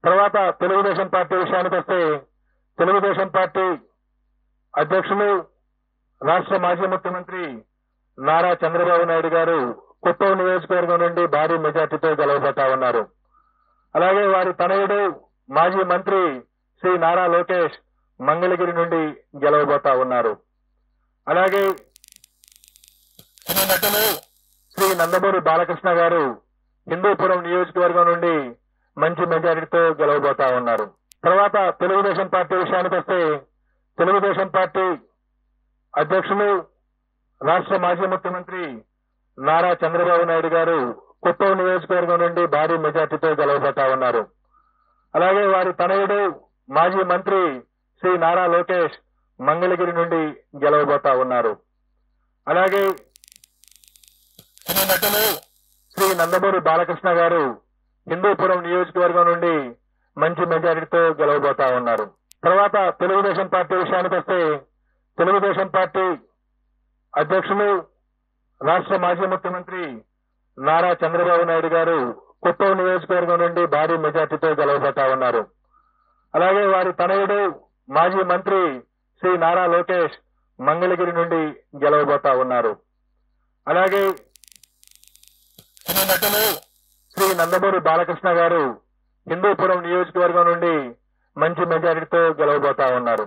తర్వాత తెలుగుదేశం పార్టీ విషయానికి వస్తే తెలుగుదేశం పార్టీ అధ్యక్షులు రాష్ట్ర మాజీ ముఖ్యమంత్రి నారా చంద్రబాబు నాయుడు గారు కుప్పం నియోజకవర్గం నుండి భారీ మెజార్టీతో గెలవబోతా ఉన్నారు. అలాగే వారి తనయుడు మాజీ మంత్రి శ్రీ నారా లోకేష్ మంగళగిరి నుండి గెలవబోతా ఉన్నారు. అలాగే నటులు శ్రీ నందమూరి బాలకృష్ణ గారు హిందూపురం నియోజకవర్గం నుండి మంచి మెజారిటీతో గెలవబోతా ఉన్నారు. తర్వాత తెలుగుదేశం పార్టీ విషయానికి వస్తే తెలుగుదేశం పార్టీ అధ్యక్షులు రాష్ట్ర మాజీ ముఖ్యమంత్రి నారా చంద్రబాబు నాయుడు గారు కుప్పం నియోజకవర్గం నుండి భారీ మెజార్టీతో గెలవబోతా ఉన్నారు. అలాగే వారి తనయుడు మాజీ మంత్రి శ్రీ నారా లోకేష్ మంగళగిరి నుండి గెలవబోతా ఉన్నారు. అలాగే నటులు శ్రీ నందమూరి బాలకృష్ణ గారు హిందూపురం నియోజకవర్గం నుండి మంచి మెజారిటీతో గెలవబోతా ఉన్నారు. తర్వాత తెలుగుదేశం పార్టీ విషయానికి వస్తే తెలుగుదేశం పార్టీ అధ్యక్షులు రాష్ట్ర మాజీ ముఖ్యమంత్రి నారా చంద్రబాబు నాయుడు గారు కుప్పం నియోజకవర్గం నుండి భారీ మెజార్టీతో గెలవబోతా ఉన్నారు. అలాగే వారి తనయుడు మాజీ మంత్రి శ్రీ నారా లోకేష్ మంగళగిరి నుండి గెలవబోతా ఉన్నారు. అలాగే నటులు శ్రీ నందమూరి బాలకృష్ణ గారు హిందూపురం నియోజకవర్గం నుండి మంచి మెజారిటీతో గెలవబోతా ఉన్నారు.